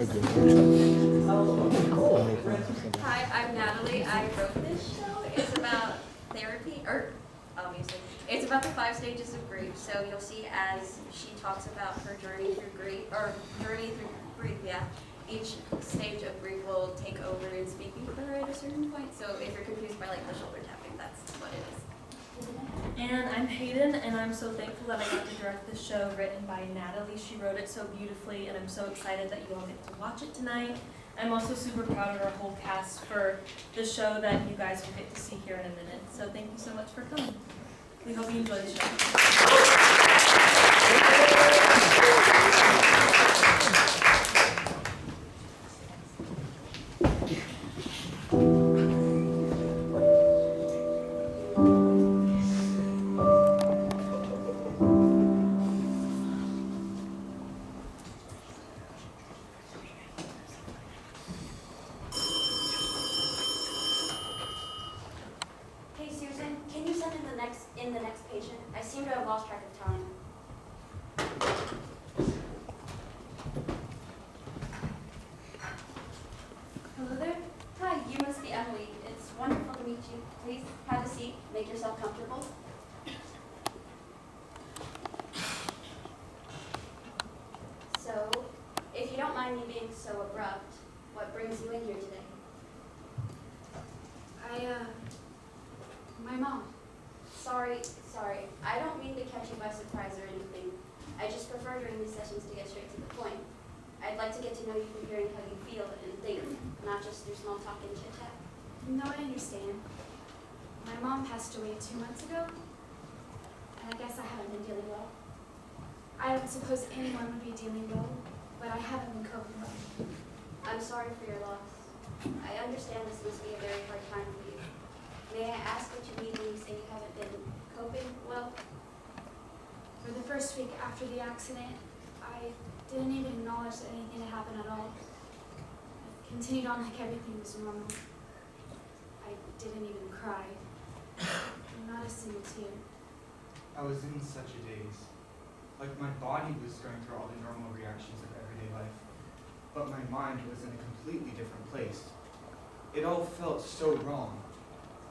Hi, I'm Natalie. I wrote this show. It's about therapy, or obviously, it's about the 5 stages of grief. So you'll see as she talks about her journey through grief, yeah. Each stage of grief will take over in speaking for her at a certain point. So if you're confused by like the shoulder tapping, that's what it is. And I'm Hayden, and I'm so thankful that I got to direct this show written by Natalie. She wrote it so beautifully, and I'm so excited that you all get to watch it tonight. I'm also super proud of our whole cast for the show that you guys will get to see here in a minute. So thank you so much for coming. We hope you enjoy the show. In the next patient. I seem to have lost track of time. Hello there. Hi, you must be Emily. It's wonderful to meet you. Please have a seat. Make yourself comfortable. So, if you don't mind me being so abrupt, what brings you in here today? My mom. Sorry. I don't mean to catch you by surprise or anything. I just prefer during these sessions to get straight to the point. I'd like to get to know you from hearing how you feel and think, not just through small talk and chit-chat. No, I understand. My mom passed away 2 months ago, and I guess I haven't been dealing well. I don't suppose anyone would be dealing well, but I haven't been coping well. I'm sorry for your loss. I understand this must be a very hard time for you. May I ask what you mean when you say you haven't been coping well? For the first week after the accident, I didn't even acknowledge that anything had happened at all. I continued on like everything was normal. I didn't even cry. Not a single tear. I was in such a daze. Like my body was going through all the normal reactions of everyday life, but my mind was in a completely different place. It all felt so wrong.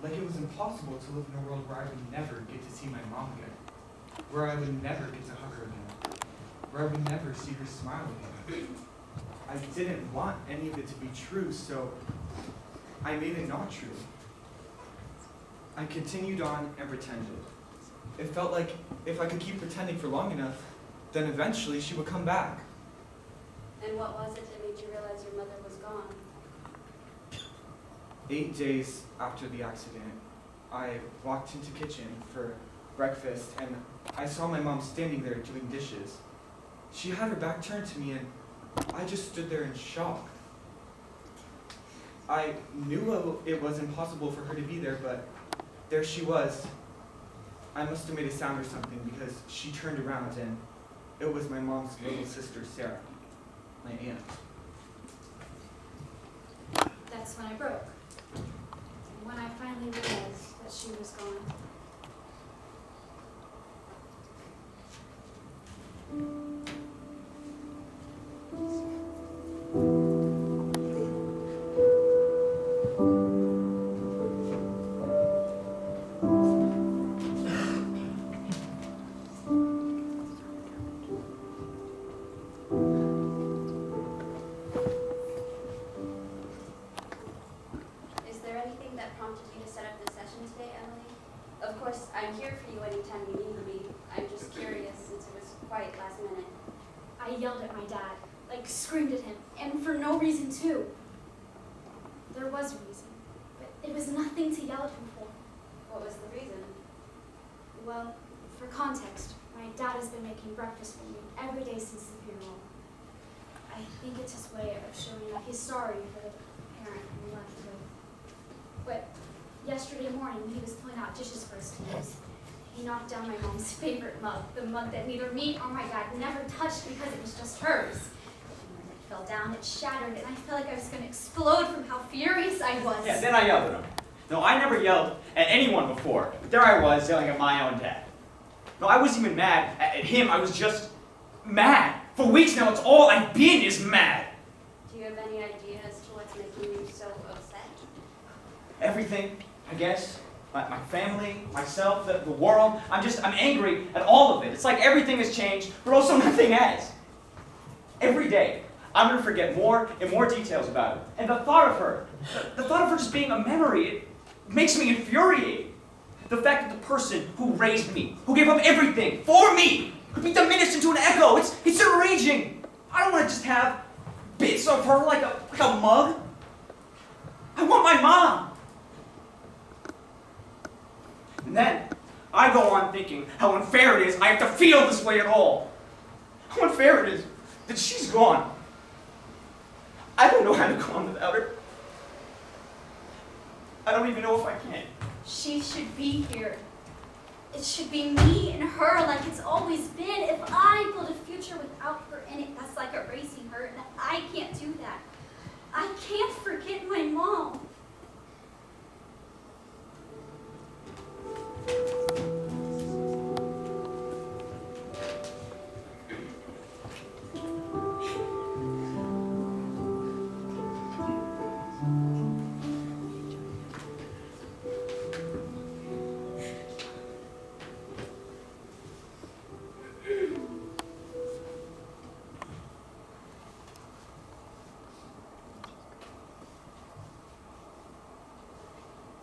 Like it was impossible to live in a world where I would never get to see my mom again, where I would never get to hug her again, where I would never see her smile again. I didn't want any of it to be true, so I made it not true. I continued on and pretended. It felt like if I could keep pretending for long enough, then eventually she would come back. And what was it that made you realize your mother was gone? 8 days after the accident, I walked into the kitchen for breakfast and I saw my mom standing there doing dishes. She had her back turned to me and I just stood there in shock. I knew it was impossible for her to be there, but there she was. I must have made a sound or something because she turned around and it was my mom's little sister, Sarah, my aunt. That's when I broke. When I finally realized that she was gone. I'm here for you anytime you need me. I'm just curious since it was quite last minute. I yelled at my dad, like screamed at him, and for no reason too. There was a reason, but it was nothing to yell at him for. What was the reason? Well, for context, my dad has been making breakfast for me every day since the funeral. I think it's his way of showing that he's sorry for the parent he left with. But yesterday morning, when he was pulling out dishes for us to use, he knocked down my mom's favorite mug, the mug that neither me or my dad never touched because it was just hers. And when it fell down, it shattered, and I felt like I was going to explode from how furious I was. Yeah, then I yelled at him. No, I never yelled at anyone before, but there I was yelling at my own dad. No, I wasn't even mad at him, I was just mad. For weeks now, it's all I've been is mad. you have any idea as to what's making you so upset? Everything, I guess. My family, myself, the world. I'm angry at all of it. It's like everything has changed, but also nothing has. Every day, I'm going to forget more and more details about it. And the thought of her just being a memory, it makes me infuriated. The fact that the person who raised me, who gave up everything for me, could be diminished into an echo. It's enraging. I don't want to just have bits of her like a mug. I want my mom. And then I go on thinking how unfair it is I have to feel this way at all. How unfair it is that she's gone. I don't know how to go on without her. I don't even know if I can. She should be here. It should be me and her like it's always been. If I build a future without her in it, that's like erasing her, and I can't do that. I can't forget my mom.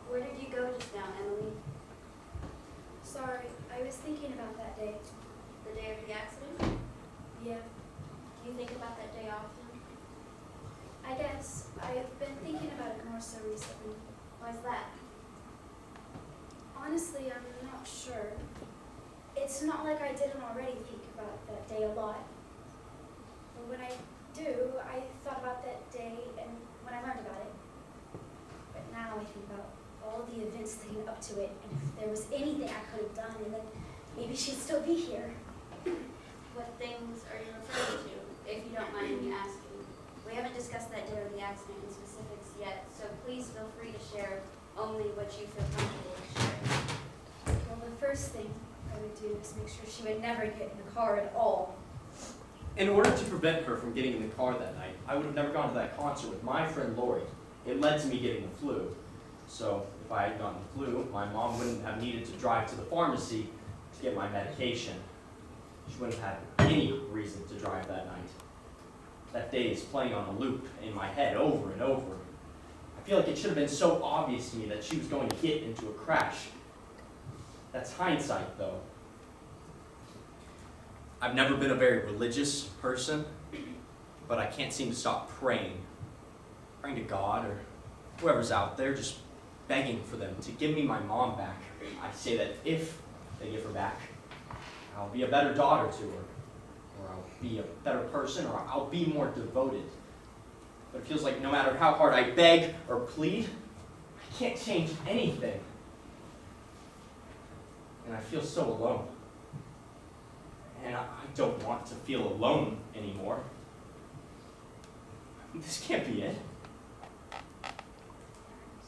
Where did you go just now, Emily? Sorry, I was thinking about that day. The day of the accident? Yeah, Do you think about that day often? I guess. I've been thinking about it more so recently. Why's that? Honestly, I'm not sure. It's not like I didn't already think about that day a lot. But when I do, I thought about that day and when I learned about it. But now I think about all the events leading up to it, and if there was anything I could have done, and then maybe she'd still be here. What things are you referring to, if you don't mind me asking? We haven't discussed that day of the accident in specifics yet, so please feel free to share only what you feel comfortable with sharing. Well, the first thing I would do is make sure she would never get in the car at all. In order to prevent her from getting in the car that night, I would have never gone to that concert with my friend Lori. It led to me getting the flu. So if I had gotten the flu, my mom wouldn't have needed to drive to the pharmacy to get my medication. She wouldn't have had any reason to drive that night. That day is playing on a loop in my head over and over. I feel like it should have been so obvious to me that she was going to get into a crash. That's hindsight, though. I've never been a very religious person, but I can't seem to stop praying. Praying to God or whoever's out there, just begging for them to give me my mom back. I say that if they give her back, I'll be a better daughter to her, or I'll be a better person, or I'll be more devoted. But it feels like no matter how hard I beg or plead, I can't change anything. And I feel so alone. And I don't want to feel alone anymore. This can't be it.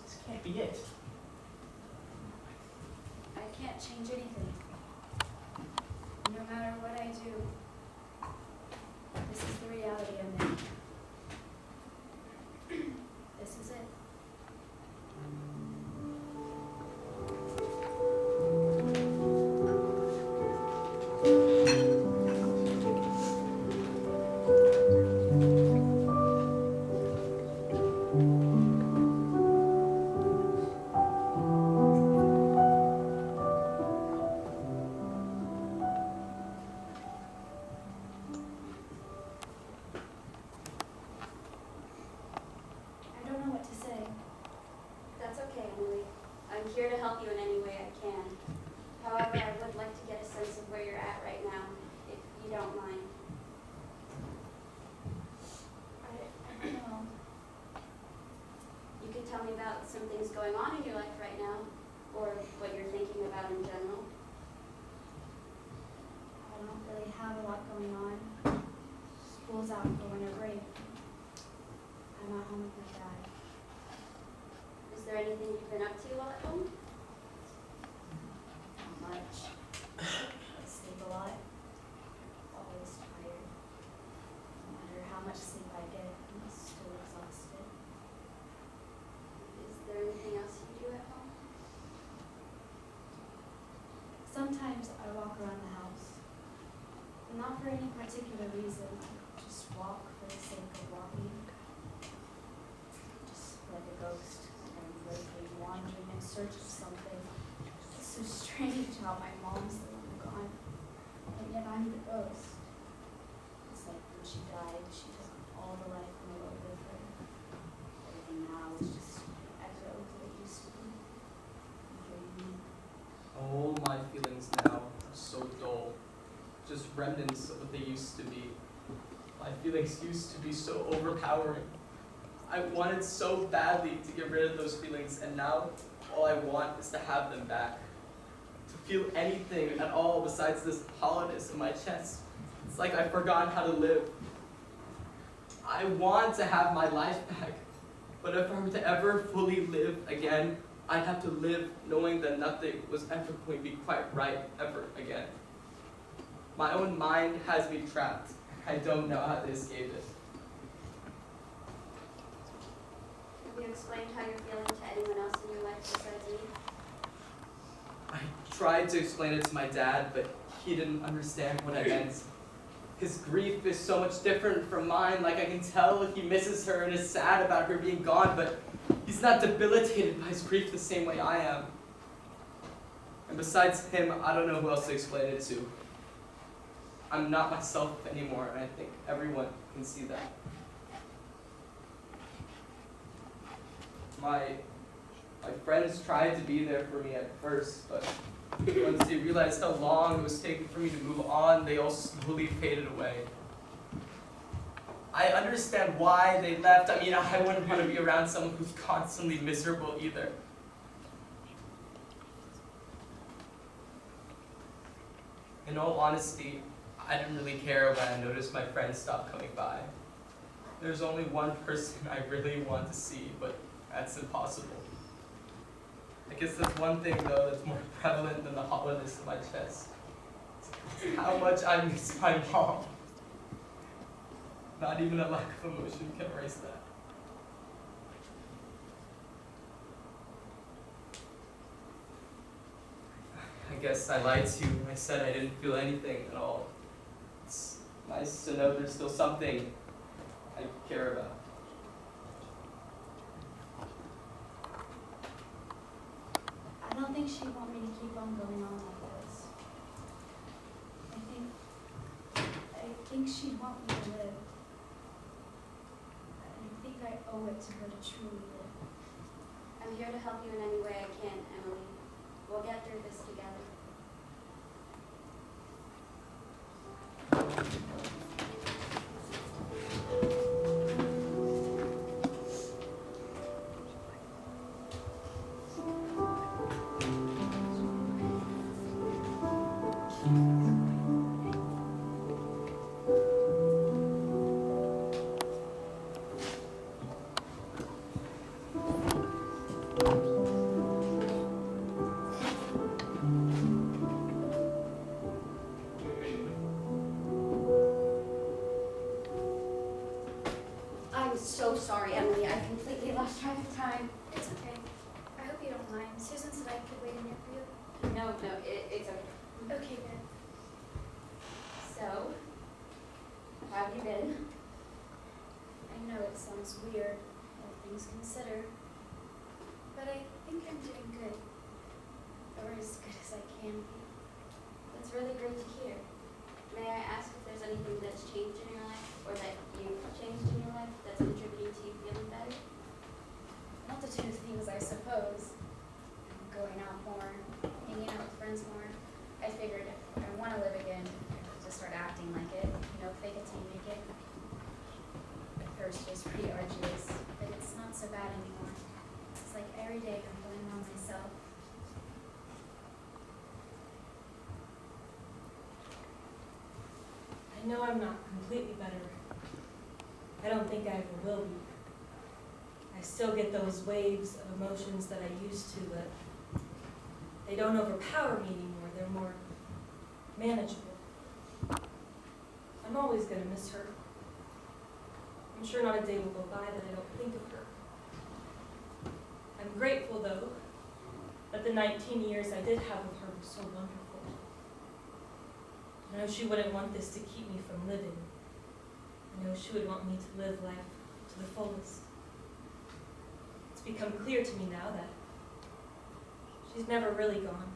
This can't be it. I can't change anything. No matter what I do, this is the reality I'm in. This is it. I don't know what to say. That's okay, Emily. I'm here to help you in any way I can. However, I would like to get a sense of where you're at right now, if you don't mind. I don't know. You could tell me about some things going on in your life right now, or what you're thinking about in general. I don't really have a lot going on. School's out for winter break. I'm at home with my dad. Is there anything you've been up to while at home? Not much. I sleep a lot. Always tired. No matter how much sleep I get, I'm still around the house. Not for any particular reason, just walk for the sake of walking. Just like a ghost, and lately wandering in search of something. It's so strange how my mom's the one gone, and yet I'm the ghost. It's like when she died, she took all the life in the world with her. Everything now is just an echo of what it used to be. And here you All my feelings now are so dull, just remnants of what they used to be. My feelings used to be so overpowering. I wanted so badly to get rid of those feelings, and now all I want is to have them back. To feel anything at all besides this hollowness in my chest. It's like I've forgotten how to live. I want to have my life back, but if I were to ever fully live again, I'd have to live knowing that nothing was ever going to be quite right ever again. My own mind has me trapped. I don't know how to escape it. Have you explained how you're feeling to anyone else in your life besides me? I tried to explain it to my dad, but he didn't understand what I meant. His grief is so much different from mine. Like, I can tell he misses her and is sad about her being gone, but he's not debilitated by his grief the same way I am. And besides him, I don't know who else to explain it to. I'm not myself anymore, and I think everyone can see that. My friends tried to be there for me at first, but once they realized how long it was taking for me to move on, they all slowly faded away. I understand why they left. I mean, I wouldn't want to be around someone who's constantly miserable either. In all honesty, I didn't really care when I noticed my friends stopped coming by. There's only one person I really want to see, but that's impossible. I guess that's one thing, though, that's more prevalent than the hollowness of my chest. It's how much I miss my mom. Not even a lack of emotion can erase that. I guess I lied to you when I said I didn't feel anything at all. It's nice to know there's still something I care about. I don't think she'd want me to keep on going on like this. I think she'd want me to live. I think I owe it to her to truly live. I'm here to help you in any way I can, Emily. We'll get through this together. So sorry, Emily. I completely lost track of time. It's okay. I hope you don't mind. Susan said I could wait in here for you. No, it's okay. Okay, good. So, how have you been? I know it sounds weird, all things considered, but I think I'm doing good. Or as good as I can be. That's really great to hear. May I ask if there's anything that's changed in your life, or that you've changed in your life that's contributing to you feeling better? Multitude of things, I suppose. Going out more, hanging out with friends more. I figured if I want to live again, I could just start acting like it. Fake it till you make it. At first it was pretty arduous, but it's not so bad anymore. It's like every day I'm going on myself. I know I'm not completely better. I don't think I ever will be. I still get those waves of emotions that I used to, but they don't overpower me anymore. They're more manageable. I'm always going to miss her. I'm sure not a day will go by that I don't think of her. I'm grateful, though, that the 19 years I did have with her were so wonderful. I know she wouldn't want this to keep me from living. I know she would want me to live life to the fullest. It's become clear to me now that she's never really gone.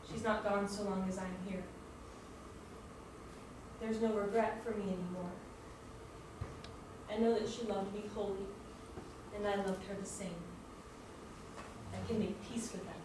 She's not gone so long as I'm here. There's no regret for me anymore. I know that she loved me wholly, and I loved her the same. I can make peace with that.